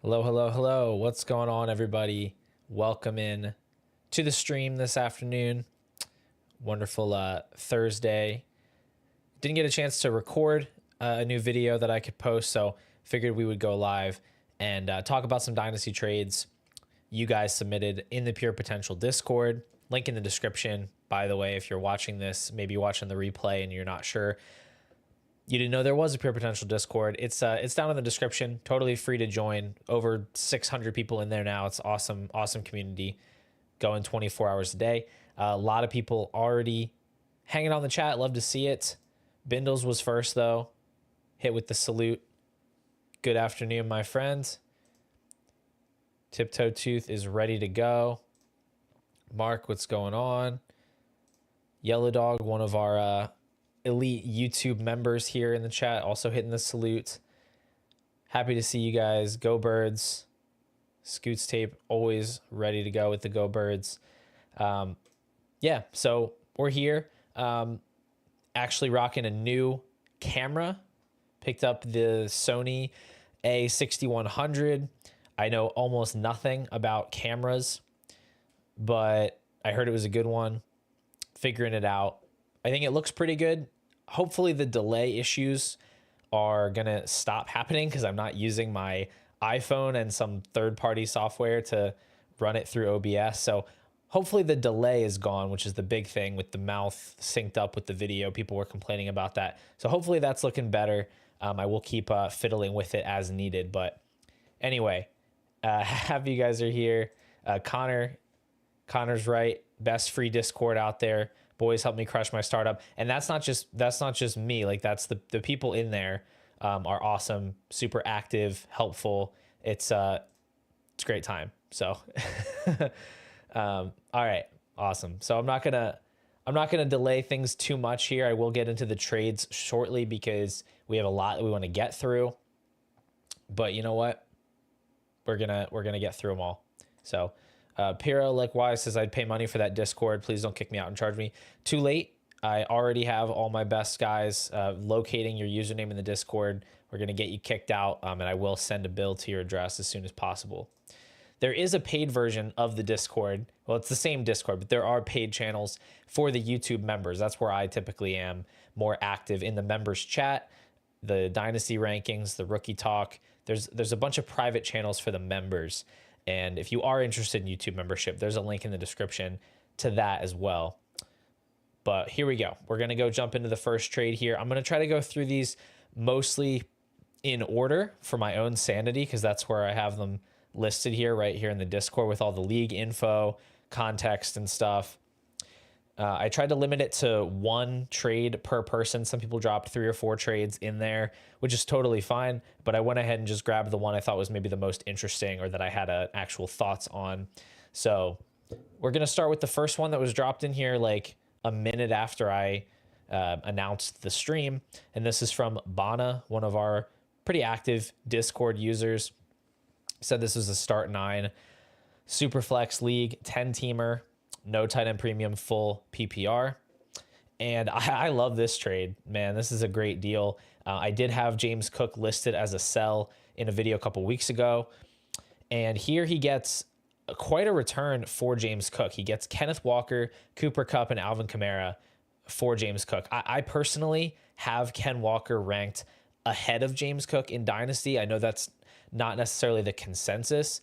Hello, hello, hello. What's going on, everybody? Welcome in to the stream this afternoon. Wonderful Thursday. Didn't get a chance to record a new video that I could post, so figured we would go live and talk about some Dynasty trades you guys submitted in the Pure Potential Discord. Link in the description, by the way, if you're watching this, maybe watching the replay and you're not sure. You didn't know there was a Pure Potential Discord. It's down in the description. Totally free to join. Over 600 people in there now. It's awesome, awesome community. Going 24 hours a day. A lot of people already hanging on the chat. Love to see it. Bindles was first though. Hit with the salute. Good afternoon, my friend. Tiptoe Tooth is ready to go. Mark, what's going on? Yellow Dog, one of our elite YouTube members here in the chat, also hitting the salute. Happy to see you guys. Go Birds. Scoots Tape, always ready to go with the Go Birds. Yeah, so we're here. Actually rocking a new camera. Picked up the Sony A6100. I know almost nothing about cameras, but I heard it was a good one. Figuring it out. I think it looks pretty good. Hopefully the delay issues are going to stop happening because I'm not using my iPhone and some third-party software to run it through OBS. So hopefully the delay is gone, which is the big thing with the mouth synced up with the video. People were complaining about that. So hopefully that's looking better. I will keep fiddling with it as needed. But anyway, happy you guys are here. Connor's right. Best free Discord out there. Boys help me crush my startup. And that's not just me. Like, that's the people in there are awesome, super active, helpful. It's a great time. So all right, awesome. So I'm not gonna delay things too much here. I will get into the trades shortly because we have a lot that we want to get through. But you know what? We're gonna get through them all. So Piro likewise says, I'd pay money for that Discord. Please don't kick me out and charge me. Too late. I already have all my best guys locating your username in the Discord. We're going to get you kicked out, and I will send a bill to your address as soon as possible. There is a paid version of the Discord. Well, it's the same Discord, but there are paid channels for the YouTube members. That's where I typically am more active in the members chat, the Dynasty rankings, the rookie talk. There's a bunch of private channels for the members. And if you are interested in YouTube membership, there's a link in the description to that as well. But here we go. We're going to go jump into the first trade here. I'm going to try to go through these mostly in order for my own sanity, because that's where I have them listed here, right here in the Discord with all the league info, context, and stuff. I tried to limit it to one trade per person. Some people dropped 3 or 4 trades in there, which is totally fine. But I went ahead and just grabbed the one I thought was maybe the most interesting or that I had actual thoughts on. So we're going to start with the first one that was dropped in here like a minute after I announced the stream. And this is from Bana, one of our pretty active Discord users. Said this was a start 9 Superflex League 10-teamer. No tight end premium, full PPR. And I love this trade, man. This is a great deal. I did have James Cook listed as a sell in a video a couple weeks ago. And here he gets quite a return for James Cook. He gets Kenneth Walker, Cooper Kupp, and Alvin Kamara for James Cook. I personally have Ken Walker ranked ahead of James Cook in Dynasty. I know that's not necessarily the consensus.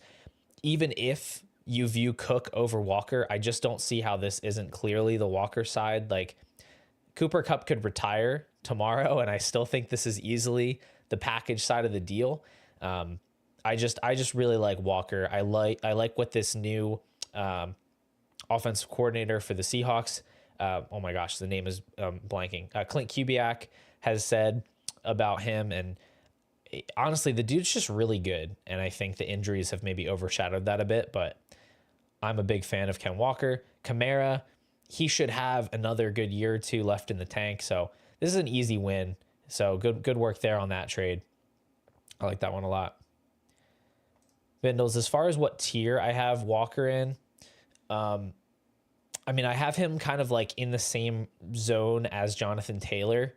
Even if you view Cook over Walker, I just don't see how this isn't clearly the Walker side. Like, Cooper Kupp could retire tomorrow, and I still think this is easily the package side of the deal. I just really like Walker. I like what this new offensive coordinator for the Seahawks, oh my gosh, the name is blanking. Clint Kubiak has said about him, and honestly, the dude's just really good. And I think the injuries have maybe overshadowed that a bit, but I'm a big fan of Ken Walker. Kamara, he should have another good year or two left in the tank. So this is an easy win. So good work there on that trade. I like that one a lot. Bindles, as far as what tier I have Walker in, I mean, I have him kind of like in the same zone as Jonathan Taylor.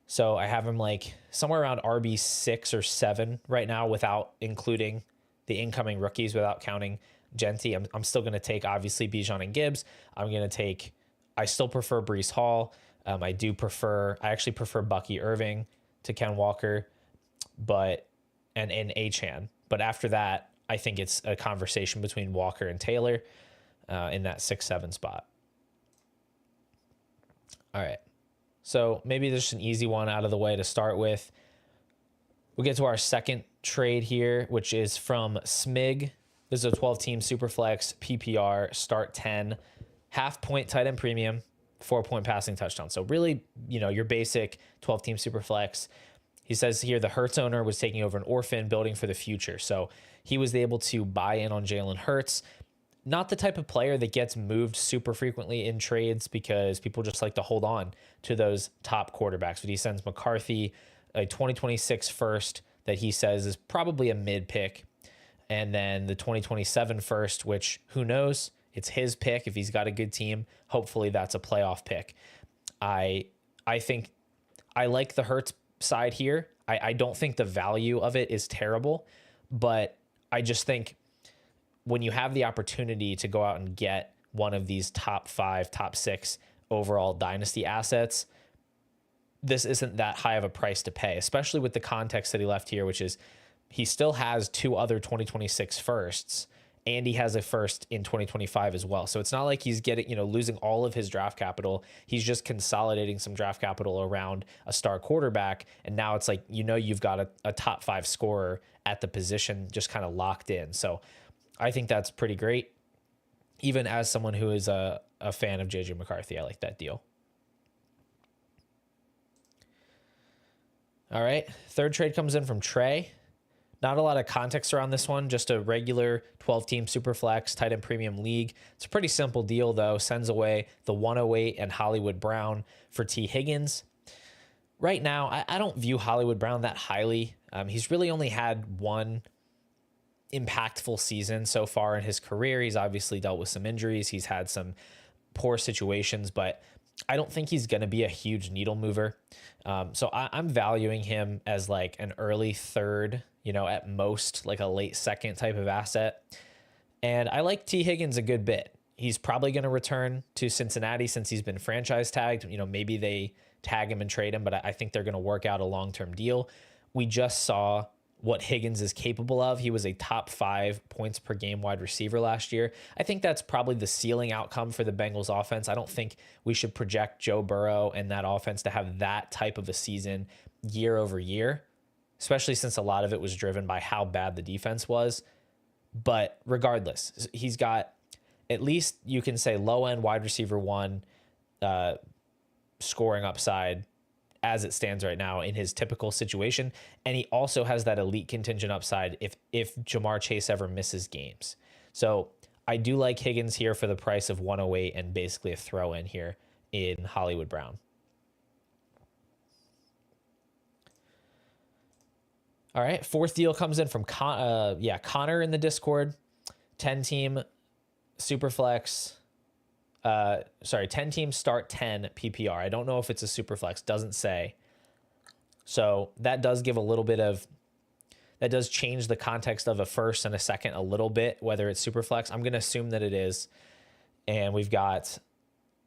So I have him like somewhere around RB 6 or 7 right now, without including the incoming rookies, without counting Genty. I'm still going to take, obviously, Bijan and Gibbs. I still prefer Breece Hall. I actually prefer Bucky Irving to Ken Walker, and Achane. But after that, I think it's a conversation between Walker and Taylor in that 6-7 spot. All right. So maybe there's an easy one out of the way to start with. We'll get to our second trade here, which is from Smig. This is a 12-team Superflex PPR, start 10, half-point tight end premium, 4-point passing touchdown. So really, your basic 12-team Superflex. He says here the Hurts owner was taking over an orphan building for the future. So he was able to buy in on Jalen Hurts. Not the type of player that gets moved super frequently in trades because people just like to hold on to those top quarterbacks. But he sends McCarthy a 2026 first that he says is probably a mid pick. And then the 2027 first, which who knows? It's his pick. If he's got a good team, hopefully that's a playoff pick. I think I like the Hurts side here. I don't think the value of it is terrible, but I just think when you have the opportunity to go out and get one of these top 5, top 6 overall dynasty assets, this isn't that high of a price to pay, especially with the context that he left here, which is he still has 2 other 2026 firsts, and he has a first in 2025 as well. So it's not like he's getting, losing all of his draft capital. He's just consolidating some draft capital around a star quarterback. And now it's like, you've got a top 5 scorer at the position just kind of locked in. So I think that's pretty great. Even as someone who is a fan of JJ McCarthy, I like that deal. All right. Third trade comes in from Trey. Not a lot of context around this one, just a regular 12-team Superflex tight end premium league. It's a pretty simple deal, though. Sends away the 108 and Hollywood Brown for Tee Higgins. Right now, I don't view Hollywood Brown that highly. He's really only had one impactful season so far in his career. He's obviously dealt with some injuries. He's had some poor situations, but I don't think he's going to be a huge needle mover. So I'm valuing him as like an early third, at most like a late second type of asset. And I like Tee Higgins a good bit. He's probably going to return to Cincinnati since he's been franchise tagged. Maybe they tag him and trade him, but I think they're going to work out a long-term deal. We just saw what Higgins is capable of. He was a top 5 points per game wide receiver last year. I think that's probably the ceiling outcome for the Bengals offense. I don't think we should project Joe Burrow and that offense to have that type of a season year over year, especially since a lot of it was driven by how bad the defense was. But regardless, he's got at least, you can say, low-end wide receiver 1 scoring upside as it stands right now in his typical situation. And he also has that elite contingent upside if Jamar Chase ever misses games. So I do like Higgins here for the price of 108 and basically a throw in here in Hollywood Brown. All right. Fourth deal comes in from Connor in the Discord. 10-team Superflex. 10-team start 10 PPR. I don't know if it's a super flex, doesn't say. So that does give that does change the context of a first and a second a little bit, whether it's super flex. I'm going to assume that it is. And we've got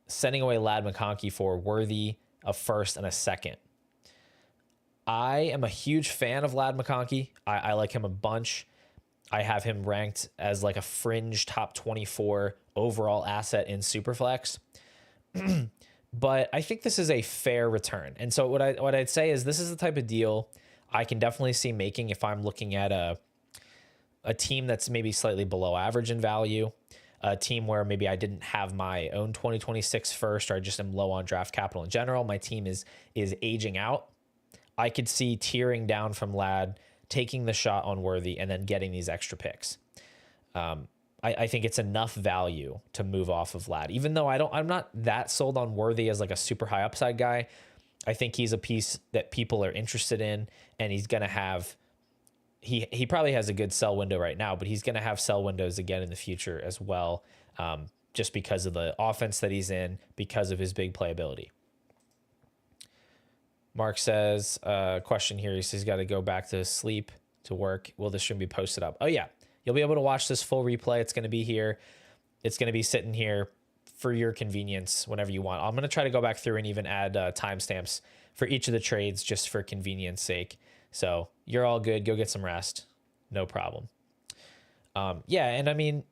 sending away Lad McConkey for worthy of first and a second. I am a huge fan of Lad McConkey. I like him a bunch. I have him ranked as like a fringe top 24 overall asset in Superflex. But I think this is a fair return. And so what I'd say is this is the type of deal I can definitely see making if I'm looking at a team that's maybe slightly below average in value, a team where maybe I didn't have my own 2026 first, or I just am low on draft capital in general. My team is aging out. I could see tearing down from Lad, taking the shot on Worthy, and then getting these extra picks. I think it's enough value to move off of Lad, even though I'm not that sold on Worthy as like a super high upside guy. I think he's a piece that people are interested in, and he's going to have, he probably has a good sell window right now, but he's going to have sell windows again in the future as well, just because of the offense that he's in, because of his big playability. Mark says, question here, he says he's got to go back to sleep to work. Will this stream be posted up? Oh, yeah. You'll be able to watch this full replay. It's going to be here. It's going to be sitting here for your convenience whenever you want. I'm going to try to go back through and even add timestamps for each of the trades just for convenience sake. So you're all good. Go get some rest. No problem. Yeah, and I mean,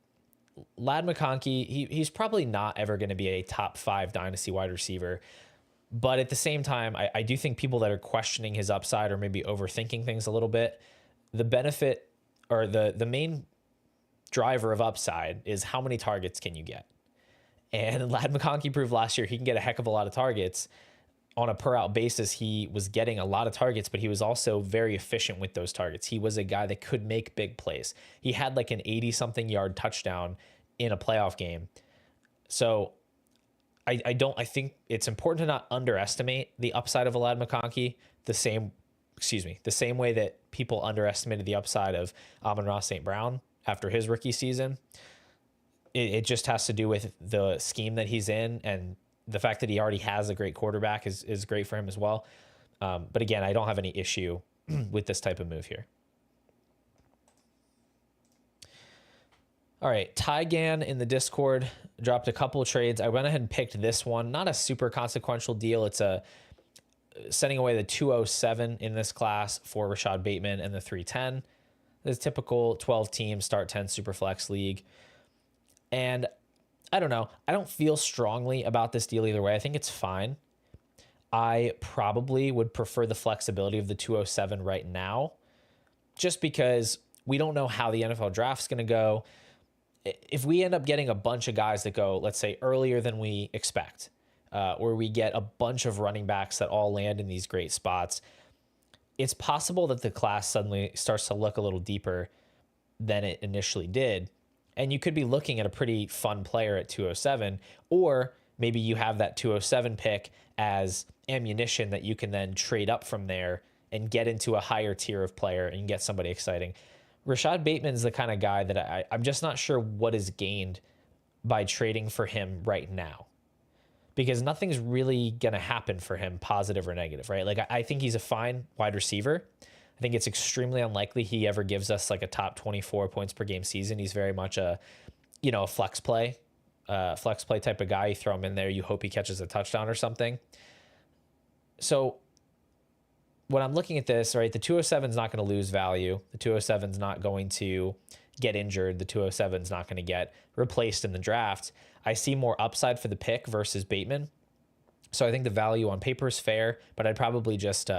Lad McConkey, he's probably not ever going to be a top 5 dynasty wide receiver. But at the same time, I do think people that are questioning his upside or maybe overthinking things a little bit, the benefit or the main driver of upside is how many targets can you get? And Lad McConkey proved last year he can get a heck of a lot of targets. On a per out basis, he was getting a lot of targets, but he was also very efficient with those targets. He was a guy that could make big plays. He had like an 80-something yard touchdown in a playoff game. So I think it's important to not underestimate the upside of a Lad McConkey the same way that people underestimated the upside of Amon-Ra St. Brown after his rookie season. It just has to do with the scheme that he's in, and the fact that he already has a great quarterback is great for him as well. But again, I don't have any issue with this type of move here. All right, Tygan in the Discord dropped a couple of trades. I went ahead and picked this one. Not a super consequential deal. It's sending away the 207 in this class for Rashod Bateman and the 310. This typical 12-team start 10 Superflex league. And I don't know. I don't feel strongly about this deal either way. I think it's fine. I probably would prefer the flexibility of the 207 right now, just because we don't know how the NFL draft's going to go. If we end up getting a bunch of guys that go, let's say, earlier than we expect, or we get a bunch of running backs that all land in these great spots, it's possible that the class suddenly starts to look a little deeper than it initially did. And you could be looking at a pretty fun player at 207, or maybe you have that 207 pick as ammunition that you can then trade up from there and get into a higher tier of player and get somebody exciting. Rashod Bateman's the kind of guy that I'm just not sure what is gained by trading for him right now, because nothing's really going to happen for him, positive or negative, right? Like, I think he's a fine wide receiver. I think it's extremely unlikely he ever gives us like a top 24 points per game season. He's very much a flex play type of guy. You throw him in there, you hope he catches a touchdown or something. So when I'm looking at this, right, the 207 is not going to lose value. The 207 is not going to get injured. The 207 is not going to get replaced in the draft. I see more upside for the pick versus Bateman. So I think the value on paper is fair, but I'd probably just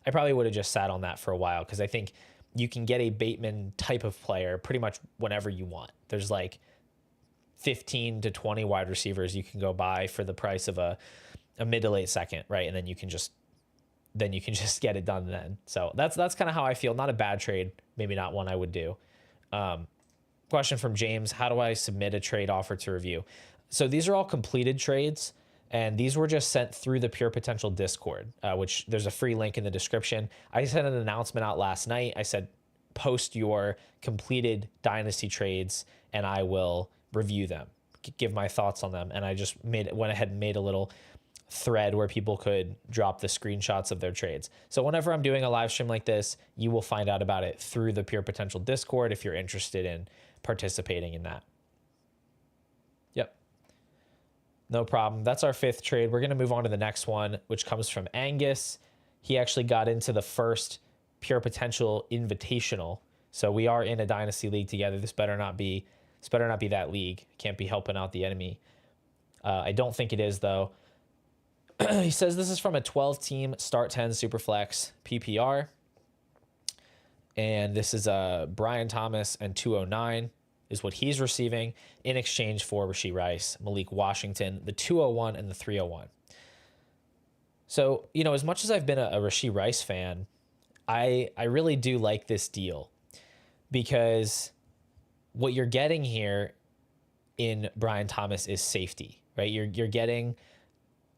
I probably would have just sat on that for a while, because I think you can get a Bateman type of player pretty much whenever you want. There's like 15 to 20 wide receivers you can go buy for the price of a mid to late second, right? And then you can just get it done then. So that's kind of how I feel. Not a bad trade, maybe not one I would do. Question from James: how do I submit a trade offer to review? So these are all completed trades, and these were just sent through the Pure Potential Discord, which there's a free link in the description. I sent an announcement out last night. I said, post your completed Dynasty trades and I will review them, give my thoughts on them. And I just went ahead and made a little thread where people could drop the screenshots of their trades. So whenever I'm doing a live stream like this, you will find out about it through the Pure Potential Discord if you're interested in participating in that. Yep. No problem. That's our 5th trade. We're going to move on to the next one, which comes from Angus. He actually got into the first Pure Potential Invitational. So we are in a Dynasty league together. This better not be that league. Can't be helping out the enemy. I don't think it is, though. He says this is from a 12-team Start 10 Superflex PPR. And this is Brian Thomas and 209 is what he's receiving in exchange for Rashee Rice, Malik Washington, the 201 and the 301. So, as much as I've been a Rashee Rice fan, I really do like this deal because what you're getting here in Brian Thomas is safety, right? You're getting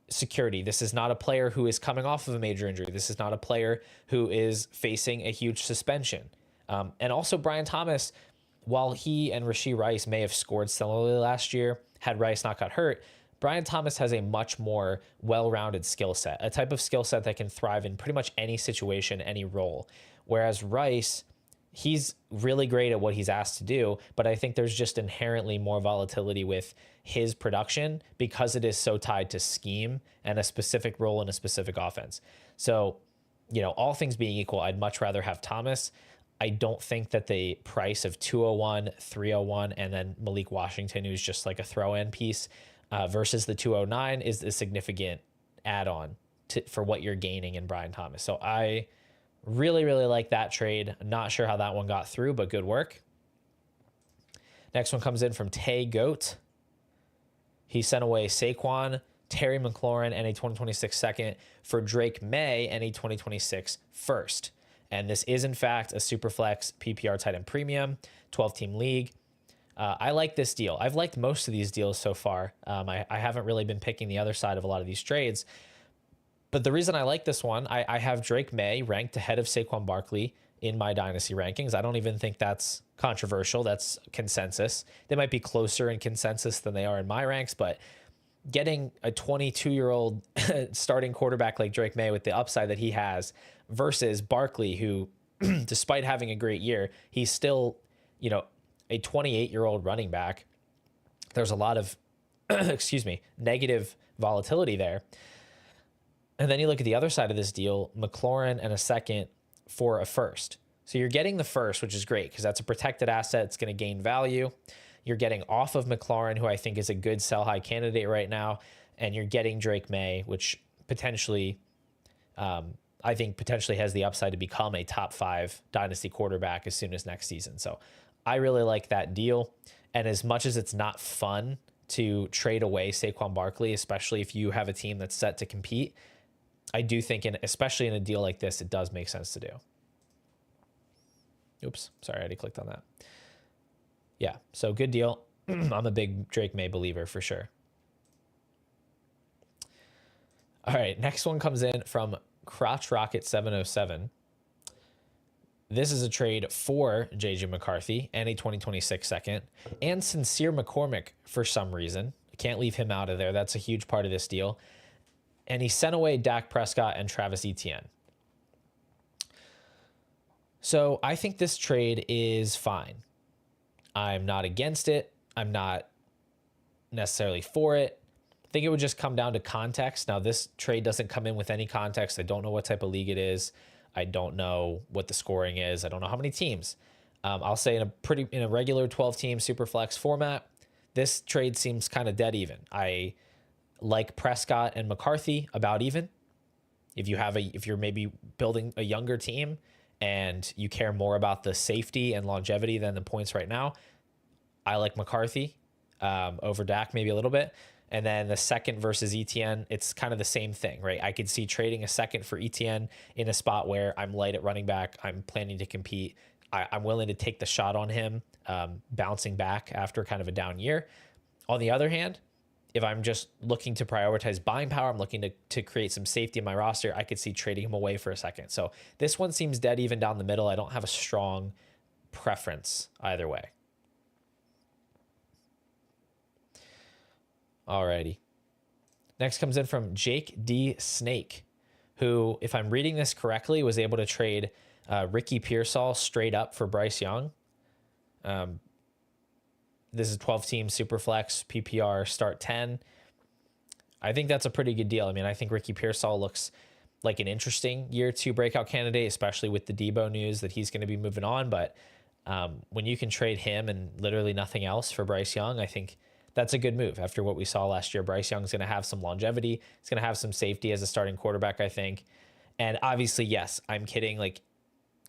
security. This is not a player who is coming off of a major injury. This is not a player who is facing a huge suspension. And also Brian Thomas, while he and Rashee Rice may have scored similarly last year, had Rice not got hurt, Brian Thomas has a much more well-rounded skill set, a type of skill set that can thrive in pretty much any situation, any role. Whereas Rice, he's really great at what he's asked to do, but I think there's just inherently more volatility with his production because it is so tied to scheme and a specific role in a specific offense. So, all things being equal, I'd much rather have Thomas. I don't think that the price of 201, 301, and then Malik Washington, who's just like a throw-in piece, versus the 209 is a significant add-on for what you're gaining in Brian Thomas. So I really, really like that trade. I'm not sure how that one got through, but good work. Next one comes in from Tay Goat. He sent away Saquon, Terry McLaurin, and a 2026 second for Drake May and a 2026 first. And this is, in fact, a Superflex PPR tight end premium, 12-team league. I like this deal. I've liked most of these deals so far. I haven't really been picking the other side of a lot of these trades. But the reason I like this one, I have Drake May ranked ahead of Saquon Barkley in my Dynasty rankings. I don't even think that's controversial. That's consensus. They might be closer in consensus than they are in my ranks, but getting a 22-year-old starting quarterback like Drake May with the upside that he has versus Barkley, who, despite having a great year, he's still, a 28-year-old running back. There's a lot of, negative volatility there. And then you look at the other side of this deal, McLaurin and a second for a first. So you're getting the first, which is great because that's a protected asset. It's going to gain value. You're getting off of McLaurin, who I think is a good sell high candidate right now. And you're getting Drake May, which potentially, I think potentially has the upside to become a top 5 Dynasty quarterback as soon as next season. So I really like that deal. And as much as it's not fun to trade away Saquon Barkley, especially if you have a team that's set to compete, I do think, especially in a deal like this, it does make sense to do. Oops, sorry, I already clicked on that. Yeah, so good deal. I'm a big Drake May believer for sure. All right, next one comes in from Crotch Rocket 707. This is a trade for JJ McCarthy and a 2026 second and Sincere McCormick for some reason. I can't leave him out of there. That's a huge part of this deal. And he sent away Dak Prescott and Travis Etienne. So I think this trade is fine. I'm not against it. I'm not necessarily for it. I think it would just come down to context. Now, this trade doesn't come in with any context. I don't know what type of league it is. I don't know what the scoring is. I don't know how many teams. I'll say in a regular 12-team Superflex format, this trade seems kind of dead even. I like Prescott and McCarthy about even. If you're maybe building a younger team and you care more about the safety and longevity than the points right now, I like McCarthy over Dak maybe a little bit. And then the second versus Etienne, it's kind of the same thing, right? I could see trading a second for Etienne in a spot where I'm light at running back. I'm planning to compete. I'm willing to take the shot on him, bouncing back after kind of a down year. On the other hand, if I'm just looking to prioritize buying power, I'm looking to create some safety in my roster, I could see trading him away for a second. So this one seems dead even down the middle. I don't have a strong preference either way. Alrighty. Next comes in from Jake D. Snake, who, if I'm reading this correctly, was able to trade Ricky Pearsall straight up for Bryce Young. This is 12-team Superflex, PPR, start 10. I think that's a pretty good deal. I mean, I think Ricky Pearsall looks like an interesting year 2 breakout candidate, especially with the Debo news that he's going to be moving on. But when you can trade him and literally nothing else for Bryce Young, I think that's a good move. After what we saw last year, Bryce Young's going to have some longevity. He's going to have some safety as a starting quarterback, I think. And obviously, yes, I'm kidding. Like,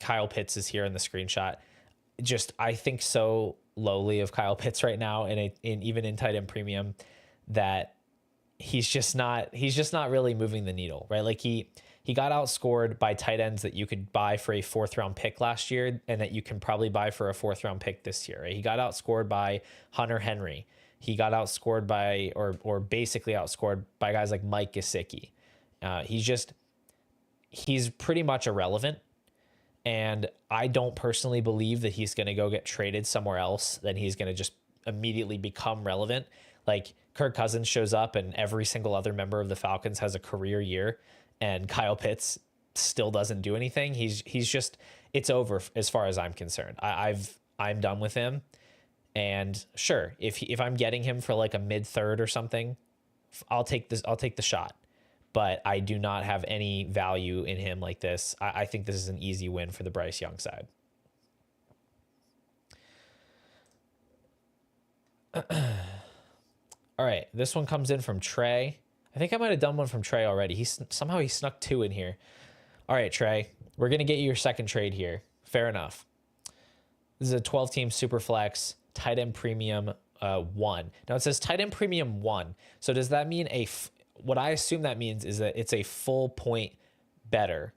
Kyle Pitts is here in the screenshot. Just, I think so lowly of Kyle Pitts right now, in even in tight end premium, that he's just not really moving the needle, right? Like he got outscored by tight ends that you could buy for a 4th round pick last year and that you can probably buy for a 4th round pick this year, right? He got outscored by Hunter Henry. He got outscored by, or basically outscored by, guys like Mike Gesicki. He's pretty much irrelevant. And I don't personally believe that he's going to go get traded somewhere else, then he's going to just immediately become relevant. Like Kirk Cousins shows up and every single other member of the Falcons has a career year, and Kyle Pitts still doesn't do anything. He's just, it's over as far as I'm concerned. I'm done with him. And sure, if I'm getting him for like a mid-third or something, I'll take the shot. But I do not have any value in him like this. I think this is an easy win for the Bryce Young side. All right, this one comes in from Trey. I think I might have done one from Trey already. Somehow he snuck 2 in here. All right, Trey, we're going to get you your second trade here. Fair enough. This is a 12-team super flex tight end premium 1. Now it says tight end premium 1. So does that mean what I assume that means is that it's a full point better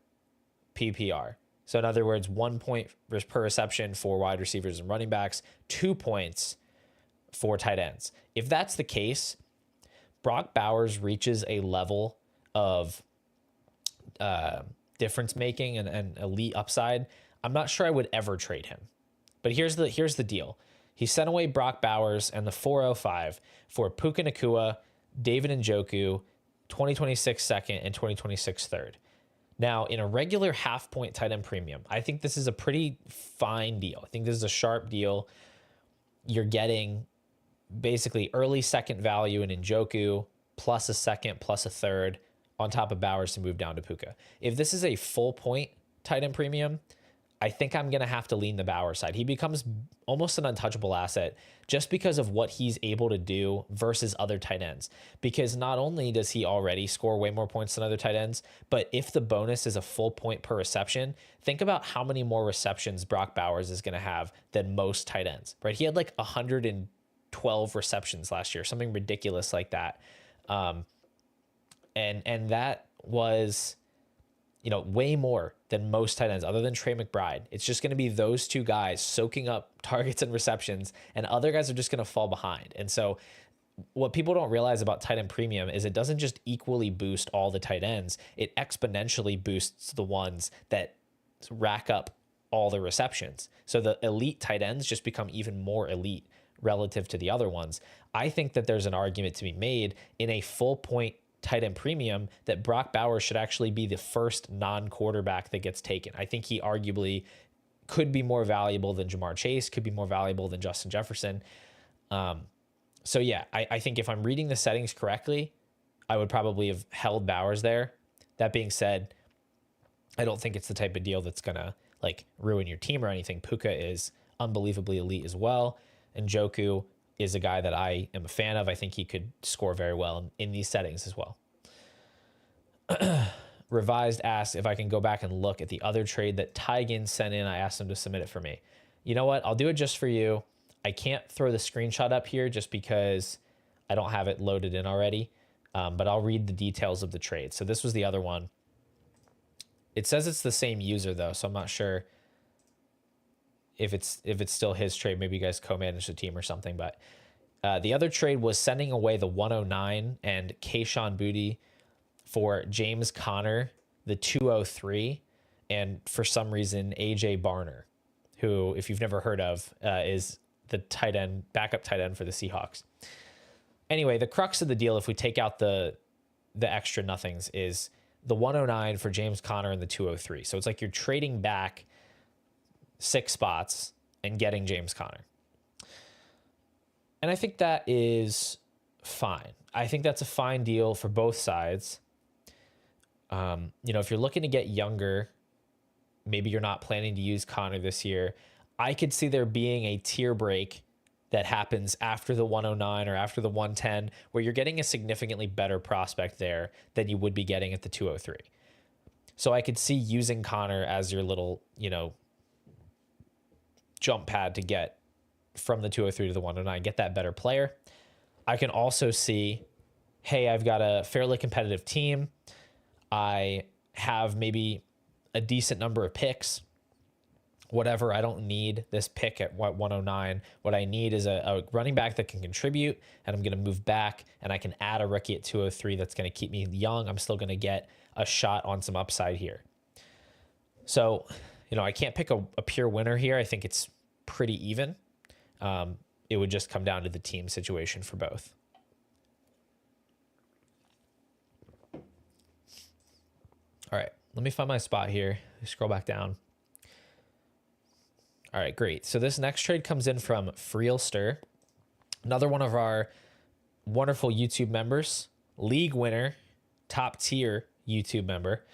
PPR. So in other words, 1 point per reception for wide receivers and running backs, 2 points for tight ends. If that's the case, Brock Bowers reaches a level of difference making and elite upside. I'm not sure I would ever trade him. But here's the deal. He sent away Brock Bowers and the 405 for Puka Nacua, David Njoku, 2026 second and 2026 third. Now, in a regular half point tight end premium, I think this is a pretty fine deal. I think this is a sharp deal. You're getting basically early second value in Njoku, plus a second, plus a third on top of Bowers to move down to Puka. If this is a full point tight end premium, I think I'm going to have to lean the Bowers side. He becomes almost an untouchable asset just because of what he's able to do versus other tight ends. Because not only does he already score way more points than other tight ends, but if the bonus is a full point per reception, think about how many more receptions Brock Bowers is going to have than most tight ends, right? He had like 112 receptions last year, something ridiculous like that. And that was, way more than most tight ends other than Trey McBride. It's just going to be those 2 guys soaking up targets and receptions, and other guys are just going to fall behind. And so what people don't realize about tight end premium is it doesn't just equally boost all the tight ends. It exponentially boosts the ones that rack up all the receptions. So the elite tight ends just become even more elite relative to the other ones. I think that there's an argument to be made in a full point tight end premium that Brock Bowers should actually be the first non-quarterback that gets taken. I think he arguably could be more valuable than Jamar Chase, could be more valuable than Justin Jefferson. So yeah, I think if I'm reading the settings correctly, I would probably have held Bowers there. That being said, I don't think it's the type of deal that's gonna like ruin your team or anything. Puka is unbelievably elite as well, and Njoku is a guy that I am a fan of. I think he could score very well in these settings as well. Revised asks if I can go back and look at the other trade that Tee Higgins sent in. I asked him to submit it for me. You know what? I'll do it just for you. I can't throw the screenshot up here just because I don't have it loaded in already, but I'll read the details of the trade. So this was the other one. It says it's the same user though, so I'm not sure if it's still his trade. Maybe you guys co-manage the team or something. But the other trade was sending away the 109 and Kayshon Boutte for James Conner, the 203, and for some reason AJ Barner, who, if you've never heard of, is the tight end, backup tight end for the Seahawks. Anyway, the crux of the deal, if we take out the extra nothings, is the 109 for James Conner and the 203. So it's like you're trading back 6 spots and getting James Conner. And I think that is fine. I think that's a fine deal for both sides. If you're looking to get younger, maybe you're not planning to use Conner this year, I could see there being a tier break that happens after the 109 or after the 110, where you're getting a significantly better prospect there than you would be getting at the 203. So I could see using Connor as your little, jump pad to get from the 203 to the 109, get that better player. I can also see, hey, I've got a fairly competitive team. I have maybe a decent number of picks. Whatever, I don't need this pick at 109. What I need is a running back that can contribute, and I'm going to move back, and I can add a rookie at 203 that's going to keep me young. I'm still going to get a shot on some upside here. So, I can't pick a pure winner here. I think it's pretty even. It would just come down to the team situation for both. All right, let me find my spot here. Scroll back down. All right, great. So this next trade comes in from Freelster, another one of our wonderful YouTube members, league winner, top tier YouTube member.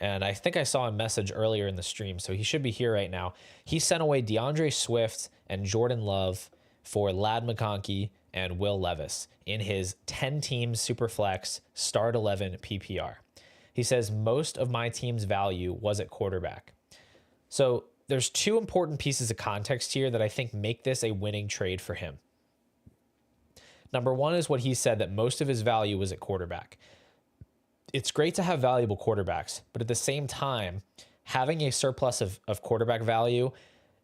And I think I saw a message earlier in the stream, so he should be here right now. He sent away DeAndre Swift and Jordan Love for Lad McConkey and Will Levis in his 10-team Superflex Start 11 PPR. He says, most of my team's value was at quarterback. So there's two important pieces of context here that I think make this a winning trade for him. Number one is what he said, that most of his value was at quarterback. It's great to have valuable quarterbacks, but at the same time, having a surplus of quarterback value,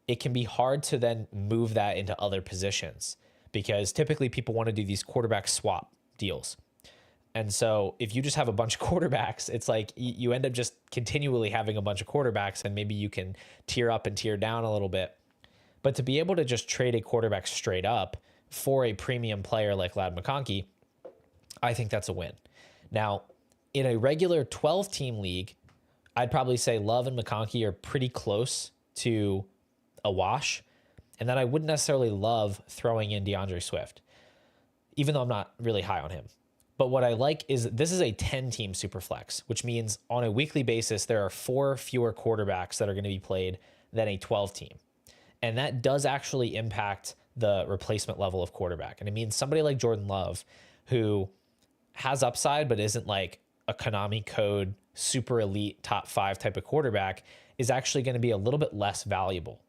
it can be hard to then move that into other positions, because typically people want to do these quarterback swap deals. And so if you just have a bunch of quarterbacks, it's like you end up just continually having a bunch of quarterbacks, and maybe you can tier up and tier down a little bit. But to be able to just trade a quarterback straight up for a premium player like Lad McConkey, I think that's a win. Now, in a regular 12-team league, I'd probably say Love and McConkey are pretty close to a wash, and then I wouldn't necessarily love throwing in DeAndre Swift, even though I'm not really high on him. But what I like is this is a 10-team Superflex, which means on a weekly basis, there are 4 fewer quarterbacks that are going to be played than a 12-team. And that does actually impact the replacement level of quarterback. And it means somebody like Jordan Love, who has upside but isn't like a Konami code super elite top 5 type of quarterback, is actually going to be a little bit less valuable,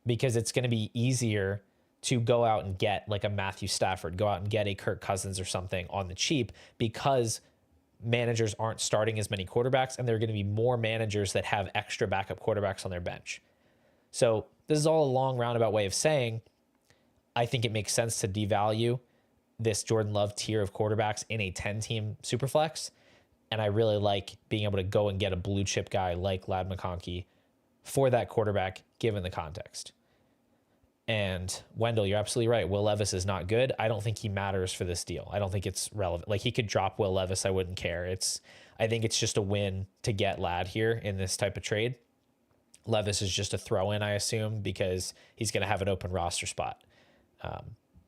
because it's going to be easier to go out and get like a Matthew Stafford, go out and get a Kirk Cousins or something on the cheap, because managers aren't starting as many quarterbacks, and there are going to be more managers that have extra backup quarterbacks on their bench. So this is all a long roundabout way of saying, I think it makes sense to devalue this Jordan Love tier of quarterbacks in a 10-team Superflex. And I really like being able to go and get a blue chip guy like Lad McConkey for that quarterback, given the context. And Wendell, you're absolutely right. Will Levis is not good. I don't think he matters for this deal. I don't think it's relevant. Like, he could drop Will Levis, I wouldn't care. I think it's just a win to get Lad here in this type of trade. Levis is just a throw-in, I assume, because he's going to have an open roster spot.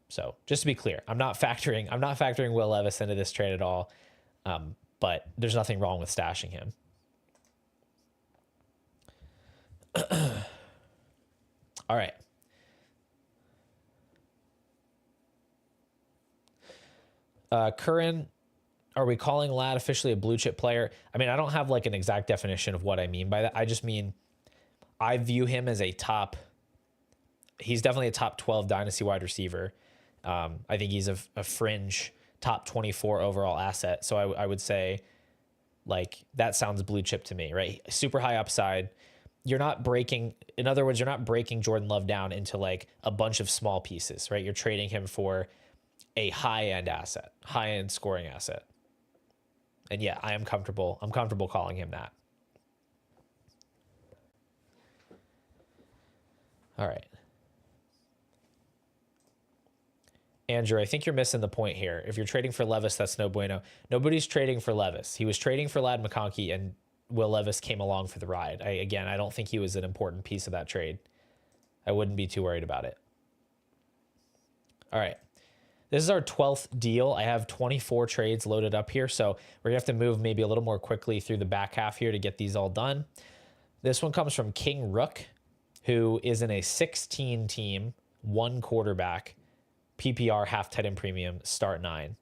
So just to be clear, I'm not factoring Will Levis into this trade at all. But there's nothing wrong with stashing him. All right. Curran, are we calling Lad officially a blue chip player? I mean, I don't have like an exact definition of what I mean by that. I just mean, I view him as he's definitely a top 12 dynasty wide receiver. I think he's a fringe top 24 overall asset. So I would say, like, that sounds blue chip to me, right? Super high upside. In other words, you're not breaking Jordan Love down into like a bunch of small pieces, right? You're trading him for a high-end asset, high-end scoring asset. And yeah, I'm comfortable calling him that. All right. Andrew, I think you're missing the point here. If you're trading for Levis, that's no bueno. Nobody's trading for Levis. He was trading for Lad McConkey, and Will Levis came along for the ride. I don't think he was an important piece of that trade. I wouldn't be too worried about it. All right. This is our 12th deal. I have 24 trades loaded up here, so we're going to have to move maybe a little more quickly through the back half here to get these all done. This one comes from King Rook, who is in a 16-team, 1 quarterback, PPR half tight end premium, start 9.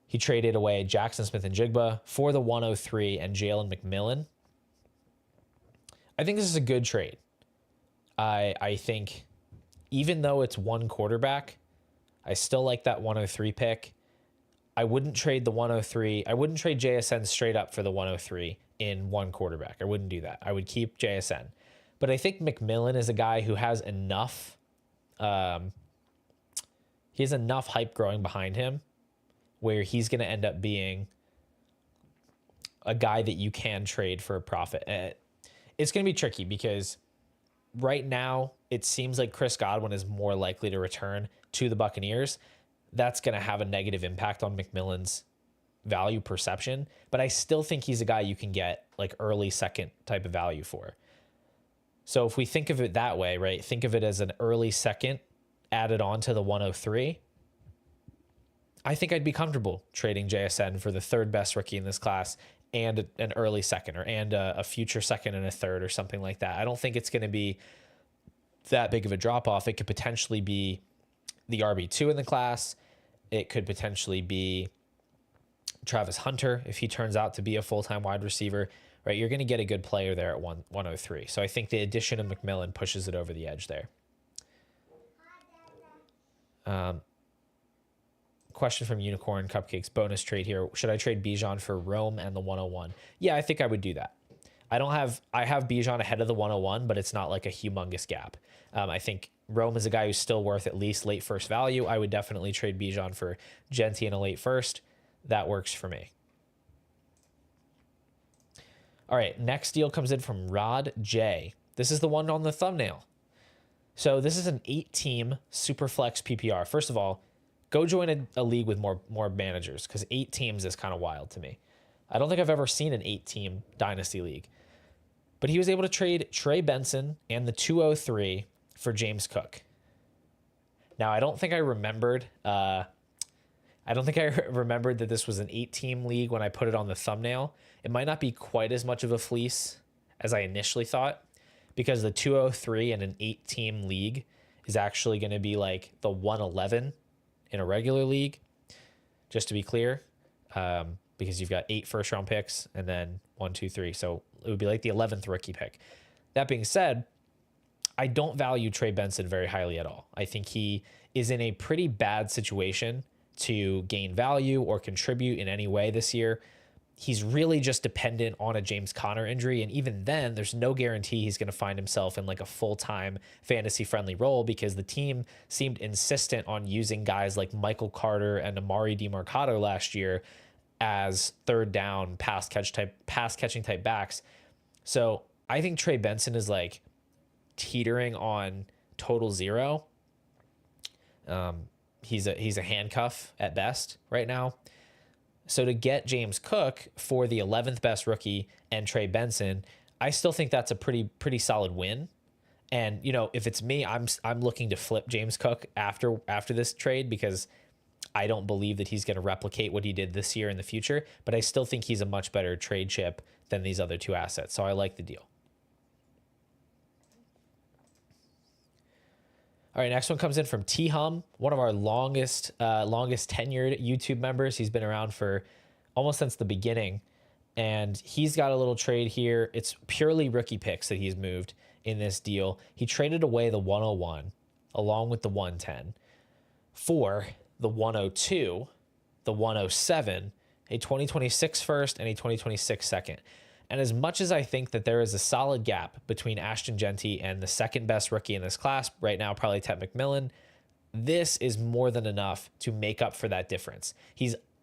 He traded away Jaxon, Smith-Njigba for the 103 and Jalen McMillan. I think this is a good trade. I think even though it's one quarterback, I still like that 103 pick. I wouldn't trade the 103. I wouldn't trade JSN straight up for the 103 in one quarterback. I wouldn't do that. I would keep JSN. But I think McMillan is a guy who has enough he has enough hype growing behind him where he's going to end up being a guy that you can trade for a profit. It's going to be tricky because right now it seems like Chris Godwin is more likely to return to the Buccaneers. That's going to have a negative impact on McMillan's value perception, but I still think he's a guy you can get like early second type of value for. So if we think of it that way, right, think of it as an early second added on to the 103, I think I'd be comfortable trading JSN for the third best rookie in this class and an early second and a future second and a third or something like that. I don't think it's going to be that big of a drop off. It could potentially be the RB2 in the class. It could potentially be Travis Hunter if he turns out to be a full-time wide receiver, right? You're going to get a good player there at 103. So I think the addition of McMillan pushes it over the edge there. Question from Unicorn Cupcakes, bonus trade here. Should I trade Bijan for Rome and the 101? Yeah, I think I would do that. I have Bijan ahead of the 101, but it's not like a humongous gap. I think Rome is a guy who's still worth at least late first value. I would definitely trade Bijan for Genti in a late first. That works for me. All right, next deal comes in from Rod J. This is the one on the thumbnail. So this is an 8-team Superflex PPR. First of all, go join a league with more managers because 8 teams is kind of wild to me. I don't think I've ever seen an 8-team Dynasty league. But he was able to trade Trey Benson and the 203 for James Cook. Now, I don't think I remembered that this was an 8-team league when I put it on the thumbnail. It might not be quite as much of a fleece as I initially thought because the 203 in an 8-team league is actually going to be like the 111 in a regular league, just to be clear, because you've got 8 first-round picks and then 1, 2, 3. So it would be like the 11th rookie pick. That being said, I don't value Trey Benson very highly at all. I think he is in a pretty bad situation to gain value or contribute in any way this year. He's really just dependent on a James Conner injury. And even then, there's no guarantee he's going to find himself in like a full-time fantasy-friendly role because the team seemed insistent on using guys like Michael Carter and Amari DiMercato last year as third down pass catching type backs. So I think Trey Benson is like teetering on total zero. He's a handcuff at best right now. So to get James Cook for the 11th best rookie and Trey Benson, I still think that's a pretty solid win. And you know, if it's me, I'm looking to flip James Cook after this trade because I don't believe that he's going to replicate what he did this year in the future, but I still think he's a much better trade chip than these other 2 assets. So I like the deal. All right, next one comes in from T-Hum, one of our longest tenured YouTube members. He's been around for almost since the beginning, and he's got a little trade here. It's purely rookie picks that he's moved in this deal. He traded away the 101 along with the 110 for the 102, the 107, a 2026 first, and a 2026 second. And as much as I think that there is a solid gap between Ashton Genti and the second best rookie in this class, right now probably Ted McMillan, this is more than enough to make up for that difference.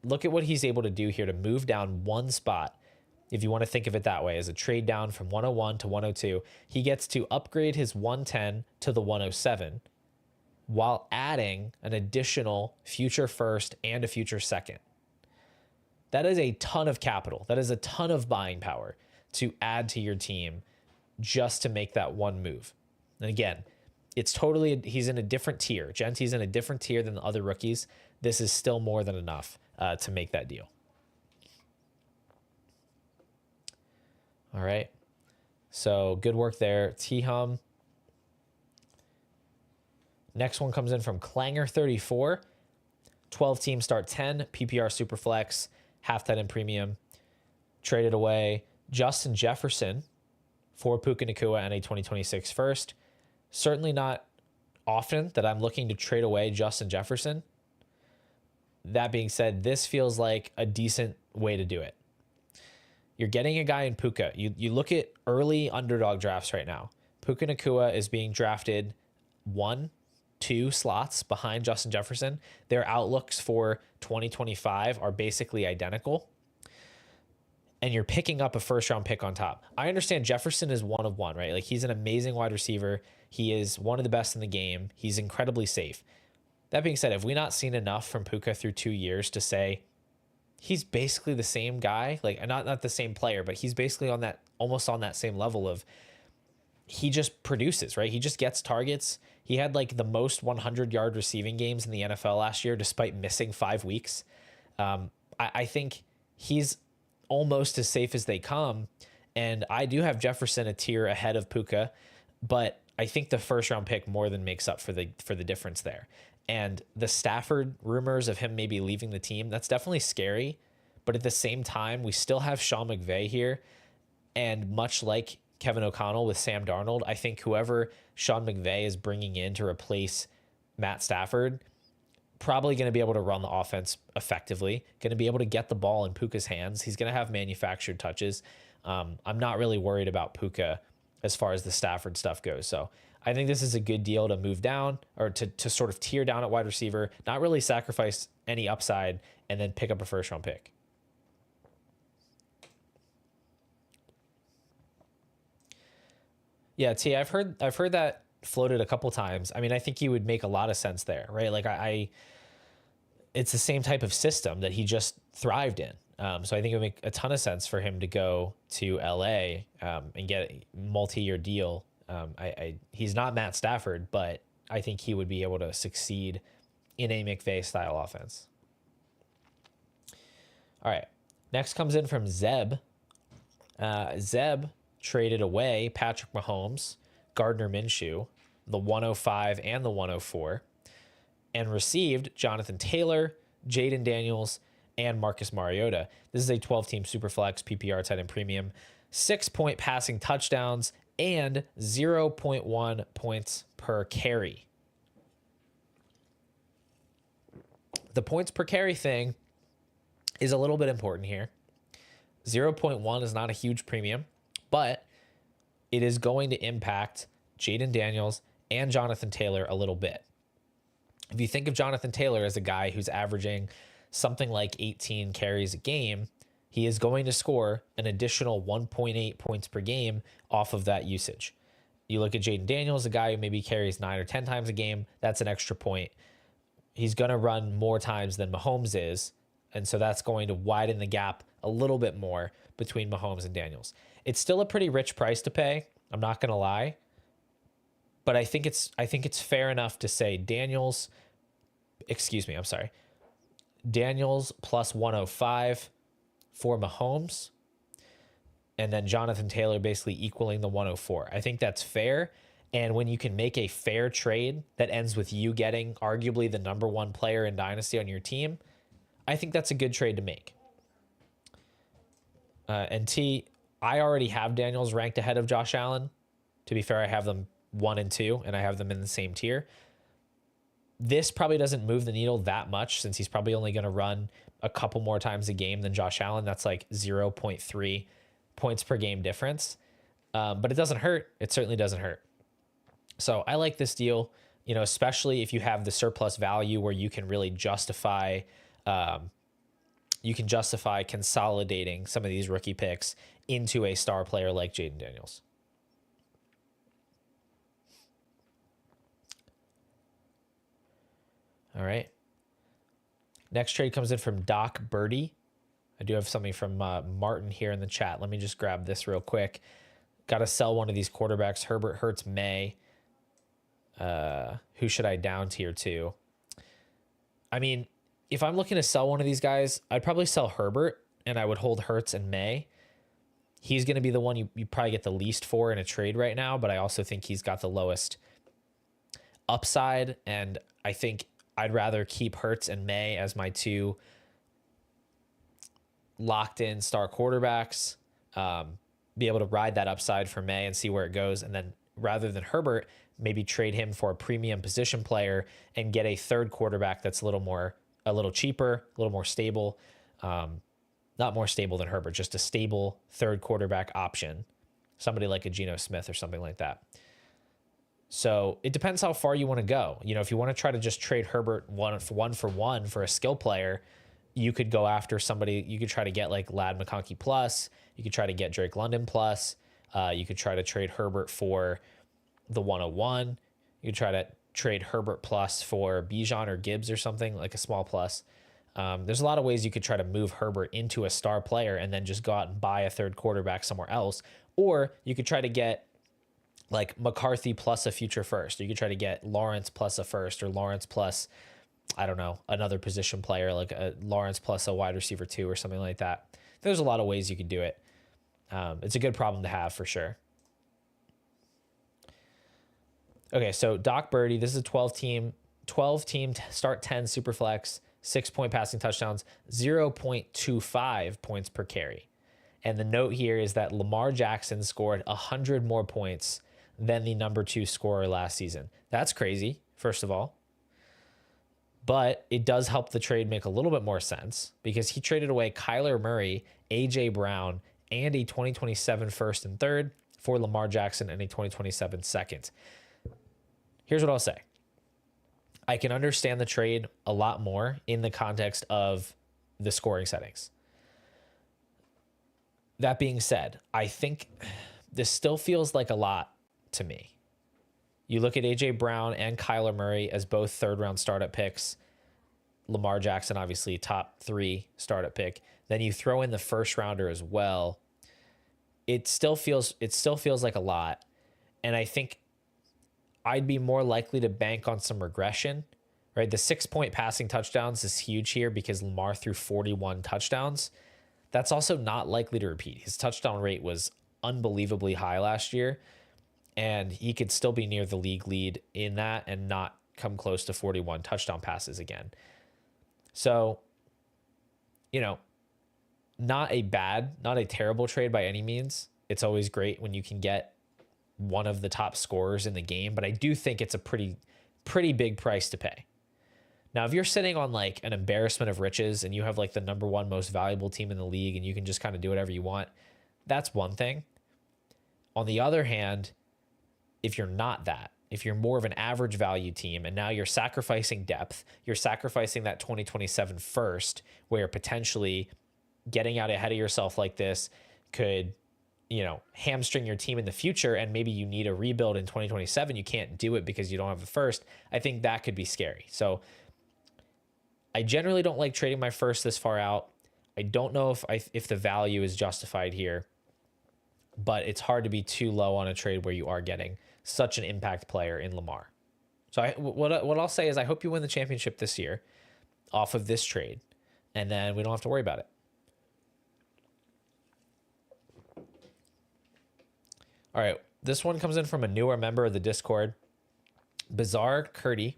Look at what he's able to do here to move down one spot. If you want to think of it that way, as a trade down from 101 to 102, he gets to upgrade his 110 to the 107 while adding an additional future first and a future second. That is a ton of capital. That is a ton of buying power to add to your team just to make that one move. And again, he's in a different tier. Genti's in a different tier than the other rookies. This is still more than enough to make that deal. All right. So good work there, T-Hum. Next one comes in from Clanger34. 12 team start 10, PPR Superflex, half tight end premium. Traded away Justin Jefferson for Puka Nacua and a 2026 first. Certainly not often that I'm looking to trade away Justin Jefferson. That being said, this feels like a decent way to do it. You're getting a guy in Puka. You look at early underdog drafts right now. Puka Nacua is being drafted 1-2 slots behind Justin Jefferson. Their outlooks for 2025 are basically identical. And you're picking up a first round pick on top. I understand Jefferson is one of one, right? Like, he's an amazing wide receiver. He is one of the best in the game. He's incredibly safe. That being said, have we not seen enough from Puka through 2 years to say he's basically the same guy? Like, not the same player, but he's basically on that, almost on that same level of, he just produces, right? He just gets targets. He had like the most 100-yard receiving games in the NFL last year, despite missing 5 weeks. I think he's almost as safe as they come. And I do have Jefferson a tier ahead of Puka, but I think the first round pick more than makes up for the difference there. And the Stafford rumors of him maybe leaving the team, that's definitely scary. But at the same time, we still have Sean McVay here. And much like Kevin O'Connell with Sam Darnold, I think whoever Sean McVay is bringing in to replace Matt Stafford, probably going to be able to run the offense effectively, going to be able to get the ball in Puka's hands. He's going to have manufactured touches. I'm not really worried about Puka as far as the Stafford stuff goes. So I think this is a good deal to move down, or to sort of tier down at wide receiver, not really sacrifice any upside, and then pick up a first round pick. Yeah, T, I've heard that floated a couple times. I mean, I think he would make a lot of sense there, right? Like, it's the same type of system that he just thrived in. So I think it would make a ton of sense for him to go to LA and get a multi-year deal. He's not Matt Stafford, but I think he would be able to succeed in a McVay style offense. All right. Next comes in from Zeb. Zeb traded away Patrick Mahomes, Gardner Minshew, the 105 and the 104, and received Jonathan Taylor, Jayden Daniels, and Marcus Mariota. This is a 12-team Superflex PPR tight end premium, 6-point passing touchdowns, and 0.1 points per carry. The points per carry thing is a little bit important here. 0.1 is not a huge premium, but it is going to impact Jayden Daniels and Jonathan Taylor a little bit. If you think of Jonathan Taylor as a guy who's averaging something like 18 carries a game, he is going to score an additional 1.8 points per game off of that usage. You look at Jayden Daniels, a guy who maybe carries 9 or 10 times a game, that's an extra point. He's going to run more times than Mahomes is, and so that's going to widen the gap a little bit more between Mahomes and Daniels. It's still a pretty rich price to pay, I'm not going to lie, but I think it's fair enough to say Daniels plus 105 for Mahomes, and then Jonathan Taylor basically equaling the 104. I think that's fair. And when you can make a fair trade that ends with you getting arguably the number one player in Dynasty on your team, I think that's a good trade to make. And T, I already have Daniels ranked ahead of Josh Allen. To be fair, I have them 1 and 2, and I have them in the same tier. This probably doesn't move the needle that much, since he's probably only going to run a couple more times a game than Josh Allen. That's like 0.3 points per game difference. But it doesn't hurt. It certainly doesn't hurt. So I like this deal, especially if you have the surplus value where you can really justify consolidating some of these rookie picks into a star player like Jayden Daniels. All right. Next trade comes in from Doc Birdie. I do have something from Martin here in the chat. Let me just grab this real quick. Got to sell one of these quarterbacks. Herbert, Hurts, May. Who should I down tier to? I mean, if I'm looking to sell one of these guys, I'd probably sell Herbert, and I would hold Hurts and May. He's going to be the one you probably get the least for in a trade right now, but I also think he's got the lowest upside, and I think I'd rather keep Hurts and May as my two locked in star quarterbacks, be able to ride that upside for May and see where it goes. And then rather than Herbert, maybe trade him for a premium position player and get a third quarterback that's a little cheaper, a little more stable. Not more stable than Herbert, just a stable third quarterback option. Somebody like a Geno Smith or something like that. So it depends how far you want to go. You know, if you want to try to just trade Herbert one for one for a skill player, you could go after somebody. You could try to get like Lad McConkey plus. You could try to get Drake London plus. You could try to trade Herbert for the 101. You could try to trade Herbert plus for Bijan or Gibbs or something, like a small plus. There's a lot of ways you could try to move Herbert into a star player and then just go out and buy a third quarterback somewhere else. Or you could try to get like McCarthy plus a future first. Or you could try to get Lawrence plus a first, or Lawrence plus, I don't know, another position player, like a Lawrence plus a wide receiver 2 or something like that. There's a lot of ways you could do it. It's a good problem to have for sure. Okay, so Doc Birdie, this is a 12 team start 10 super flex, 6-point passing touchdowns, 0.25 points per carry. And the note here is that Lamar Jackson scored 100 more points than the number 2 scorer last season. That's crazy, first of all. But it does help the trade make a little bit more sense because he traded away Kyler Murray, A.J. Brown, and a 2027 first and third for Lamar Jackson and a 2027 second. Here's what I'll say. I can understand the trade a lot more in the context of the scoring settings. That being said, I think this still feels like a lot to me. You look at A.J. Brown and Kyler Murray as both third-round startup picks. Lamar Jackson, obviously, top 3 startup pick. Then you throw in the first-rounder as well. It still feels like a lot. And I think I'd be more likely to bank on some regression, right? The 6-point passing touchdowns is huge here because Lamar threw 41 touchdowns. That's also not likely to repeat. His touchdown rate was unbelievably high last year, and he could still be near the league lead in that and not come close to 41 touchdown passes again. So, you know, not a terrible trade by any means. It's always great when you can get one of the top scorers in the game, but I do think it's a pretty big price to pay. Now, if you're sitting on like an embarrassment of riches and you have like the number 1 most valuable team in the league and you can just kind of do whatever you want, that's one thing. On the other hand, if you're not that, if you're more of an average value team and now you're sacrificing depth, you're sacrificing that 2027 first, where potentially getting out ahead of yourself like this could, you know, hamstring your team in the future, and maybe you need a rebuild in 2027. You can't do it because you don't have the first. I think that could be scary. So I generally don't like trading my first this far out. I don't know if the value is justified here, but it's hard to be too low on a trade where you are getting such an impact player in Lamar. So what I'll say is I hope you win the championship this year off of this trade, and then we don't have to worry about it. All right, this one comes in from a newer member of the Discord, Bizarre Curdy.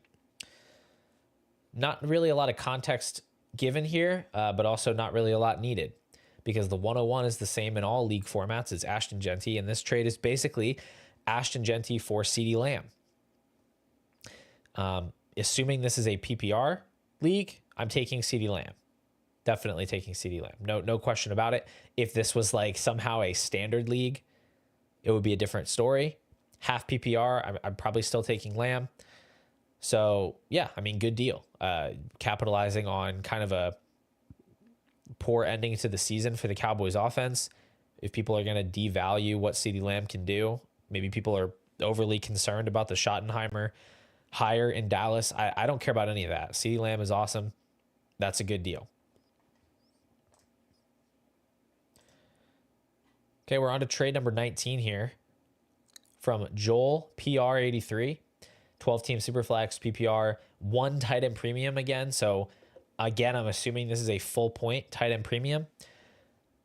Not really a lot of context given here, but also not really a lot needed because the 101 is the same in all league formats. It's Ashton Genty, and this trade is basically Ashton Genty for CeeDee Lamb. Assuming this is a PPR league, I'm taking CeeDee Lamb. Definitely taking CeeDee Lamb. No question about it. If this was like somehow a standard league, it would be a different story. Half PPR, I'm probably still taking Lamb. So, yeah, I mean, good deal. Capitalizing on kind of a poor ending to the season for the Cowboys offense. If people are going to devalue what CeeDee Lamb can do, maybe people are overly concerned about the Schottenheimer hire in Dallas. I don't care about any of that. CeeDee Lamb is awesome. That's a good deal. Okay, we're on to trade number 19 here from Joel PR83. 12-team Superflex, PPR, 1 tight end premium again. So, again, I'm assuming this is a full point tight end premium.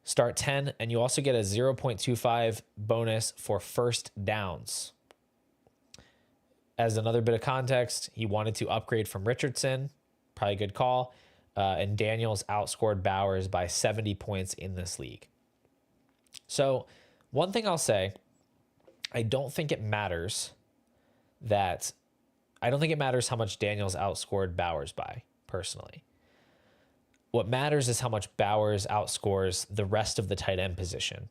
Start 10, and you also get a 0.25 bonus for first downs. as another bit of context, he wanted to upgrade from Richardson. Probably a good call. And Daniels outscored Bowers by 70 points in this league. So one thing I'll say, I don't think it matters how much Daniels outscored Bowers by, personally. What matters is how much Bowers outscores the rest of the tight end position.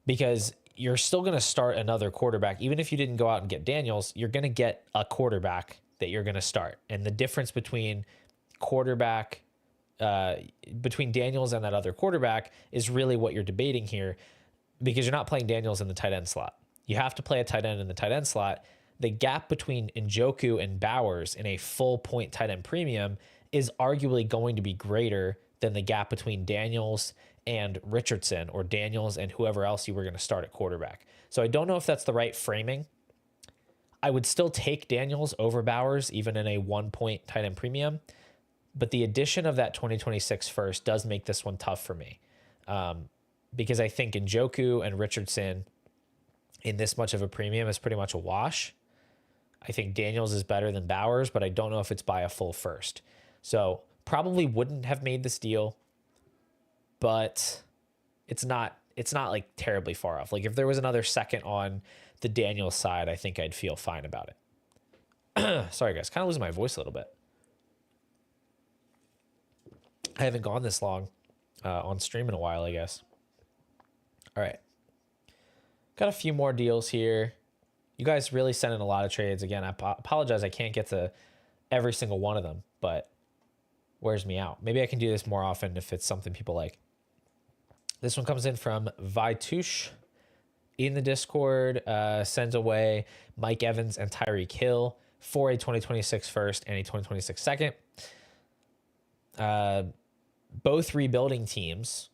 Because you're still going to start another quarterback. Even if you didn't go out and get Daniels, you're going to get a quarterback that you're going to start. And the difference between between Daniels and that other quarterback is really what you're debating here, because you're not playing Daniels in the tight end slot. You have to play a tight end in the tight end slot. The gap between Njoku and Bowers in a full point tight end premium is arguably going to be greater than the gap between Daniels and Richardson, or Daniels and whoever else you were going to start at quarterback. So I don't know if that's the right framing. I would still take Daniels over Bowers, even in a 1 point tight end premium. But the addition of that 2026 first does make this one tough for me. Because I think Njoku and Richardson in this much of a premium is pretty much a wash. I think Daniels is better than Bowers, but I don't know if it's by a full first. So probably wouldn't have made this deal, but it's not like terribly far off. Like if there was another second on the Daniels side, I think I'd feel fine about it. Sorry guys, kind of losing my voice a little bit. I haven't gone this long on stream in a while, I guess. All right. Got a few more deals here. You guys really sent in a lot of trades. Again, I apologize I can't get to every single one of them, but wears me out. Maybe I can do this more often if it's something people like. This one comes in from Vaitush in the Discord. Sends away Mike Evans and Tyreek Hill for a 2026 first and a 2026 second. Both rebuilding teams.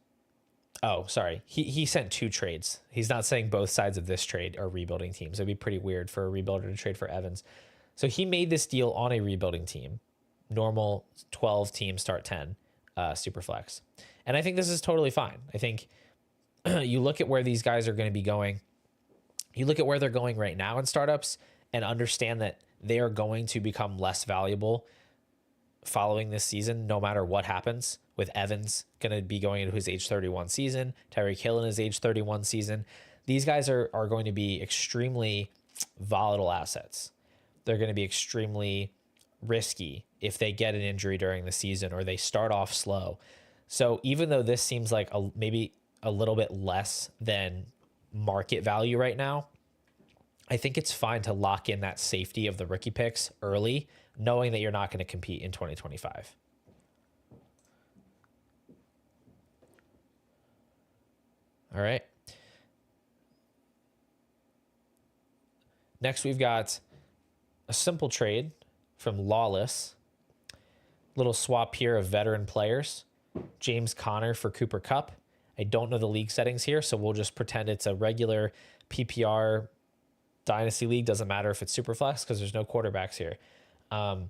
Oh, sorry. He sent two trades. He's not saying both sides of this trade are rebuilding teams. It'd be pretty weird for a rebuilder to trade for Evans. So he made this deal on a rebuilding team. Normal 12 team start 10 super flex. And I think this is totally fine. I think you look at where these guys are going to be going. You look at where they're going right now in startups and understand that they are going to become less valuable following this season, no matter what happens, with Evans going to be going into his age 31 season, Tyreek Hill in his age 31 season. These guys are going to be extremely volatile assets. They're going to be extremely risky if they get an injury during the season or they start off slow. So even though this seems like maybe a little bit less than market value right now, I think it's fine to lock in that safety of the rookie picks early, knowing that you're not going to compete in 2025. All right. Next, we've got a simple trade from Lawless. Little swap here of veteran players. James Conner for Cooper Kupp. I don't know the league settings here, so we'll just pretend it's a regular PPR Dynasty league. Doesn't matter if it's Superflex because there's no quarterbacks here. I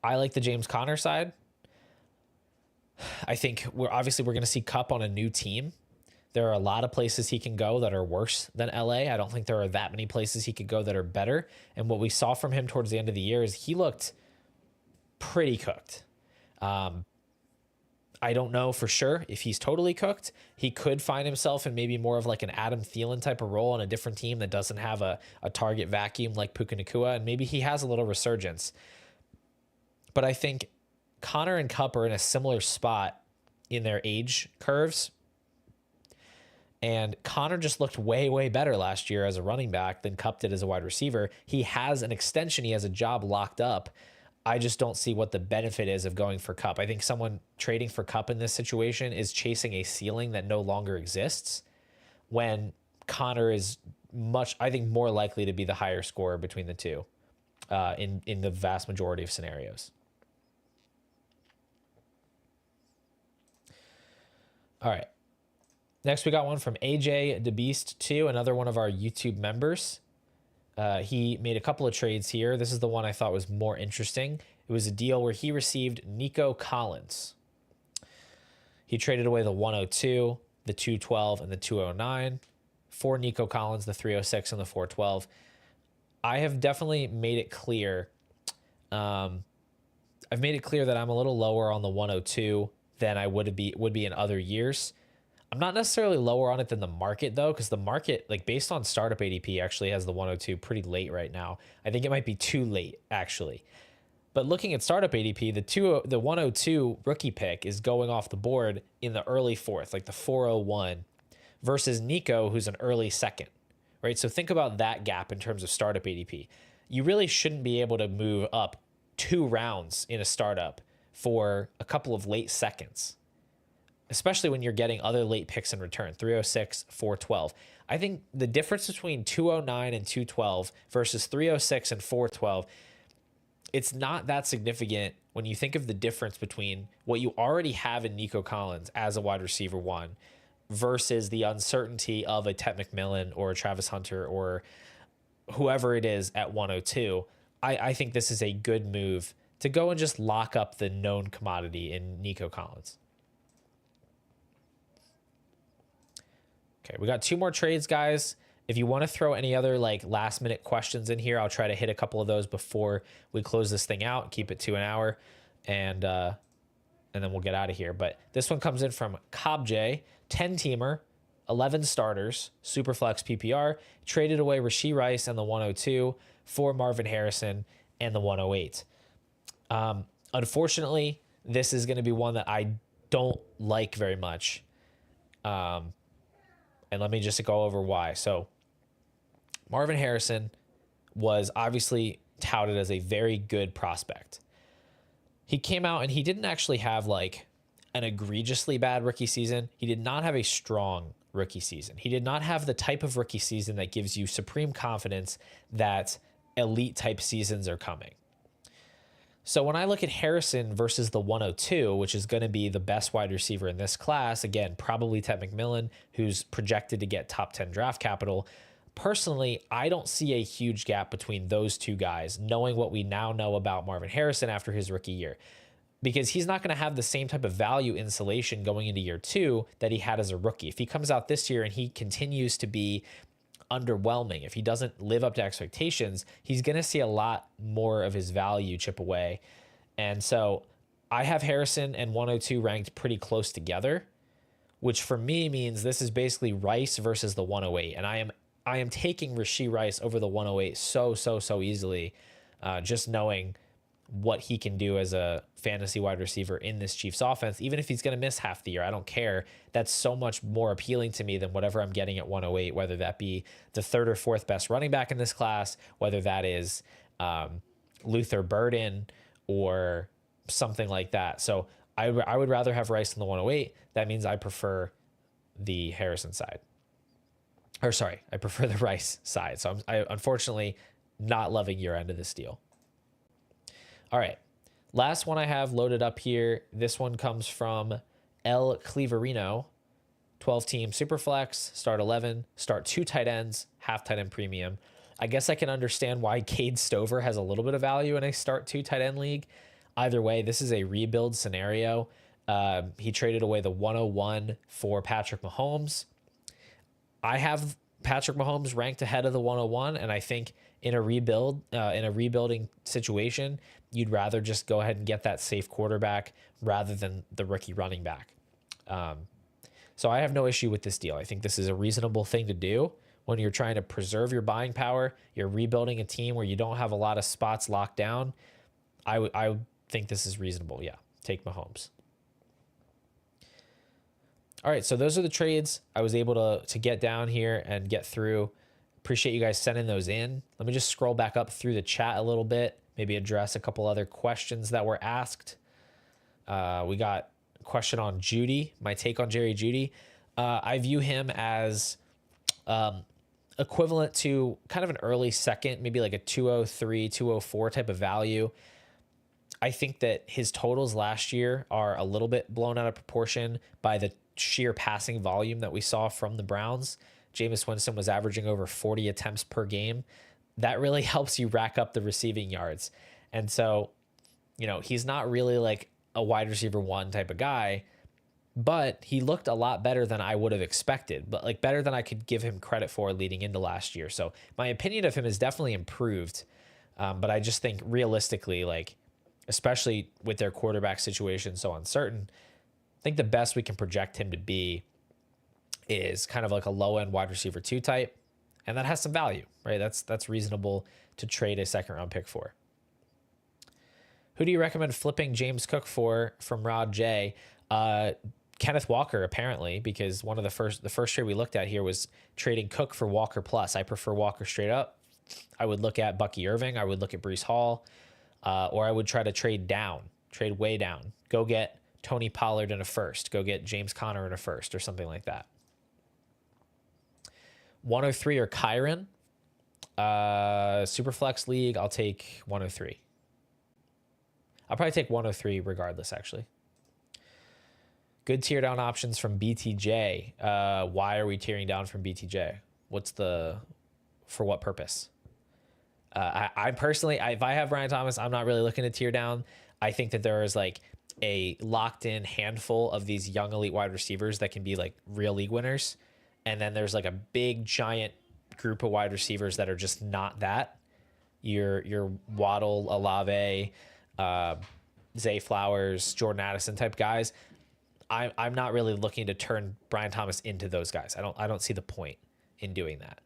like the James Conner side. I think we're going to see Kupp on a new team. There are a lot of places he can go that are worse than LA. I don't think there are that many places he could go that are better. And what we saw from him towards the end of the year is he looked pretty cooked. I don't know for sure if he's totally cooked. He could find himself in maybe more of like an Adam Thielen type of role on a different team that doesn't have a target vacuum like Puka Nacua, and maybe he has a little resurgence. But I think Conner and Kupp are in a similar spot in their age curves. And Conner just looked way, way better last year as a running back than Kupp did as a wide receiver. He has an extension. He has a job locked up. I just don't see what the benefit is of going for Kupp. I think someone trading for Kupp in this situation is chasing a ceiling that no longer exists, when Conner is more likely to be the higher scorer between the two in the vast majority of scenarios. All right. Next, we got one from AJ DeBeast2, another one of our YouTube members. He made a couple of trades here. This is the one I thought was more interesting. It was a deal where he received Nico Collins. He traded away the 102, the 212, and the 209 for Nico Collins, the 306 and the 412. I have definitely made it clear. I've made it clear that I'm a little lower on the 102 than I would be in other years. I'm not necessarily lower on it than the market though, because the market, like based on startup ADP, actually has the 102 pretty late right now. I think it might be too late actually. But looking at startup ADP, the 102 rookie pick is going off the board in the early fourth, like the 401, versus Nico, who's an early second, right? So think about that gap in terms of startup ADP. You really shouldn't be able to move up 2 rounds in a startup for a couple of late seconds, especially when you're getting other late picks in return, 306, 412. I think the difference between 209 and 212 versus 306 and 412, it's not that significant when you think of the difference between what you already have in Nico Collins as a wide receiver 1 versus the uncertainty of a Ted McMillan or a Travis Hunter or whoever it is at 102. I think this is a good move to go and just lock up the known commodity in Nico Collins. Okay, we got 2 more trades, guys. If you want to throw any other like last minute questions in here, I'll try to hit a couple of those before we close this thing out, keep it to an hour, and then we'll get out of here. But this one comes in from Cobb J, 10-teamer, 11 starters, Superflex PPR, traded away Rashee Rice and the 102 for Marvin Harrison and the 108. Unfortunately, this is going to be one that I don't like very much. And let me just go over why. So Marvin Harrison was obviously touted as a very good prospect. He came out and he didn't actually have like an egregiously bad rookie season. He did not have a strong rookie season. He did not have the type of rookie season that gives you supreme confidence that elite type seasons are coming. So when I look at Harrison versus the 102, which is going to be the best wide receiver in this class, again, probably Ted McMillan, who's projected to get top 10 draft capital. Personally, I don't see a huge gap between those two guys, knowing what we now know about Marvin Harrison after his rookie year, because he's not going to have the same type of value insulation going into year 2 that he had as a rookie. If he comes out this year and he continues to be underwhelming, if he doesn't live up to expectations, he's going to see a lot more of his value chip away. And so I have Harrison and 102 ranked pretty close together, which for me means this is basically Rice versus the 108. And I am taking Rashee Rice over the 108 so easily, just knowing what he can do as a fantasy wide receiver in this Chiefs offense. Even if he's going to miss half the year, I don't care. That's so much more appealing to me than whatever I'm getting at 108, whether that be the 3rd or 4th best running back in this class, whether that is Luther Burden or something like that. So I would rather have Rice in the 108. That means I prefer the Harrison side. Or sorry, I prefer the Rice side. So I unfortunately not loving your end of this deal. All right, last one I have loaded up here. This one comes from El Cleverino, 12-team Superflex, start 11, start 2 tight ends, half tight end premium. I guess I can understand why Cade Stover has a little bit of value in a start 2 tight end league. Either way, this is a rebuild scenario. He traded away the 101 for Patrick Mahomes. I have Patrick Mahomes ranked ahead of the 101, and I think in a rebuilding situation, you'd rather just go ahead and get that safe quarterback rather than the rookie running back. So I have no issue with this deal. I think this is a reasonable thing to do when you're trying to preserve your buying power. You're rebuilding a team where you don't have a lot of spots locked down. I would think this is reasonable. Yeah, take Mahomes. All right, so those are the trades I was able to get down here and get through. Appreciate you guys sending those in. Let me just scroll back up through the chat a little bit, maybe address a couple other questions that were asked. We got a question on Judy, my take on Jerry Judy. I view him as equivalent to kind of an early second, maybe like a 203, 204 type of value. I think that his totals last year are a little bit blown out of proportion by the sheer passing volume that we saw from the Browns. Jameis Winston was averaging over 40 attempts per game. That really helps you rack up the receiving yards. And so, he's not really like a wide receiver 1 type of guy, but he looked a lot better than I would have expected, but like better than I could give him credit for leading into last year. So my opinion of him has definitely improved. But I just think realistically, like, especially with their quarterback situation so uncertain, I think the best we can project him to be is kind of like a low end wide receiver 2 type. And that has some value, right? That's reasonable to trade a second round pick for. Who do you recommend flipping James Cook for from Rod J? Kenneth Walker, apparently, because one of the first trade we looked at here was trading Cook for Walker plus. I prefer Walker straight up. I would look at Bucky Irving. I would look at Breece Hall, or I would try to trade way down. Go get Tony Pollard in a first. Go get James Conner in a first or something like that. 103 or Kyron. Superflex League, I'll take 103. I'll probably take 103 regardless, actually. Good tear down options from BTJ. Why are we tearing down from BTJ? For what purpose? I personally, if I have Brian Thomas, I'm not really looking to tear down. I think that there is like a locked in handful of these young elite wide receivers that can be like real league winners. And then there's like a big giant group of wide receivers that are just not that. Your Waddle, Olave, Zay Flowers, Jordan Addison type guys. I'm not really looking to turn Brian Thomas into those guys. I don't see the point in doing that.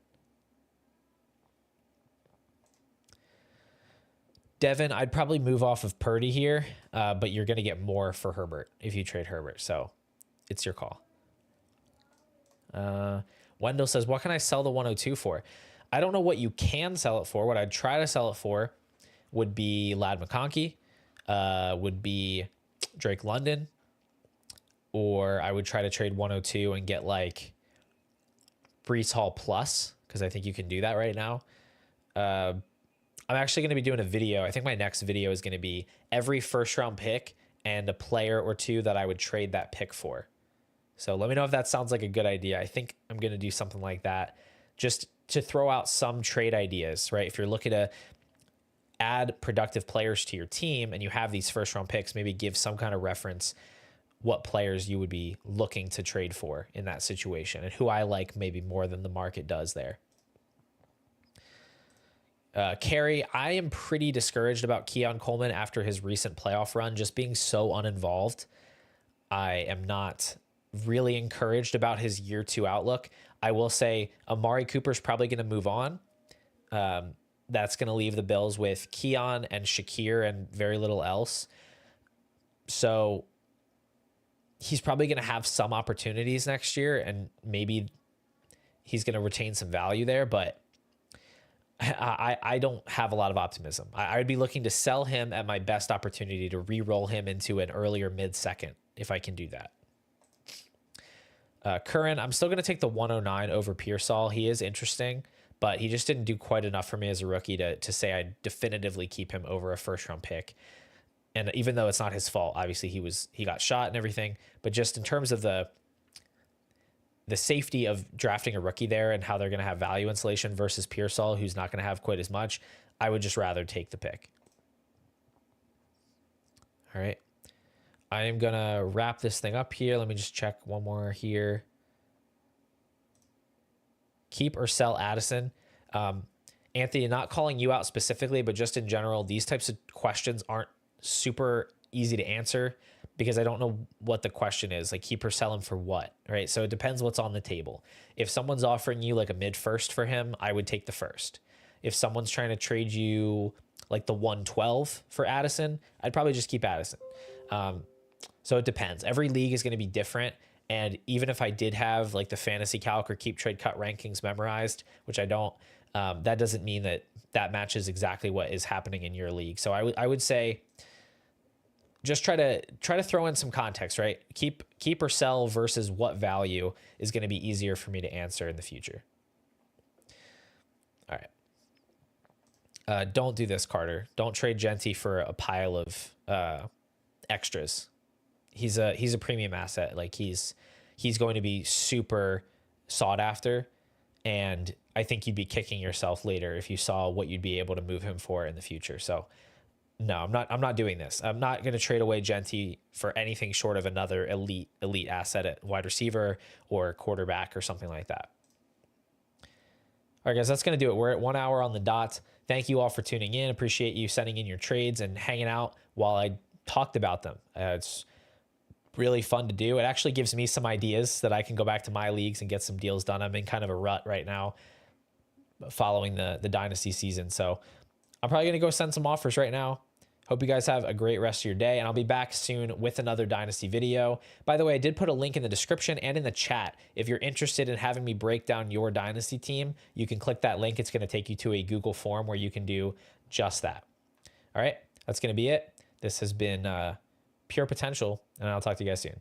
Devin, I'd probably move off of Purdy here, but you're going to get more for Herbert if you trade Herbert. So it's your call. Wendell says, what can I sell the 102 for? I don't know what you can sell it for. What I'd try to sell it for would be Lad McConkey, would be Drake London, or I would try to trade 102 and get like Breece Hall plus, because I think you can do that right now. I'm actually going to be doing a video. I think my next video is going to be every first round pick and a player or two that I would trade that pick for. So let me know if that sounds like a good idea. I think I'm going to do something like that just to throw out some trade ideas, right? If you're looking to add productive players to your team and you have these first round picks, maybe give some kind of reference what players you would be looking to trade for in that situation and who I like maybe more than the market does there. Carrie, I am pretty discouraged about Keon Coleman after his recent playoff run, just being so uninvolved. I am not really encouraged about his year 2 outlook. I will say Amari Cooper's probably going to move on. That's going to leave the Bills with Keon and Shakir and very little else. So he's probably going to have some opportunities next year, and maybe he's going to retain some value there, but I don't have a lot of optimism. I would be looking to sell him at my best opportunity to re-roll him into an earlier mid-second if I can do that. Curran, I'm still going to take the 109 over Pearsall. He is interesting, but he just didn't do quite enough for me as a rookie to say I'd definitively keep him over a first-round pick. And even though it's not his fault, obviously he got shot and everything, but just in terms of the safety of drafting a rookie there and how they're going to have value insulation versus Pearsall, who's not going to have quite as much, I would just rather take the pick. All right. I am going to wrap this thing up here. Let me just check one more here. Keep or sell Addison. Anthony, not calling you out specifically, but just in general, these types of questions aren't super easy to answer because I don't know what the question is. Like, keep or sell him for what, right? So it depends what's on the table. If someone's offering you like a mid-first for him, I would take the first. If someone's trying to trade you like the 112 for Addison, I'd probably just keep Addison. So it depends. Every league is going to be different. And even if I did have like the fantasy calc or keep trade cut rankings memorized, which I don't, that doesn't mean that matches exactly what is happening in your league. So I would say just try to throw in some context, right? Keep or sell versus what value is going to be easier for me to answer in the future. All right. Don't do this, Carter. Don't trade Genty for a pile of extras. He's a premium asset. Like he's going to be super sought after, and I think you'd be kicking yourself later if you saw what you'd be able to move him for in the future. So no, I'm not doing this. I'm not going to trade away Genty for anything short of another elite asset at wide receiver or quarterback or something like that. All right, guys, that's going to do it. We're at 1 hour on the dot. Thank you all for tuning in. Appreciate you sending in your trades and hanging out while I talked about them. It's really fun to do. It actually gives me some ideas that I can go back to my leagues and get some deals done. I'm in kind of a rut right now following the Dynasty season. So I'm probably going to go send some offers right now. Hope you guys have a great rest of your day, and I'll be back soon with another Dynasty video. By the way, I did put a link in the description and in the chat. If you're interested in having me break down your Dynasty team, you can click that link. It's going to take you to a Google form where you can do just that. All right, that's going to be it. This has been Pure Potential, and I'll talk to you guys soon.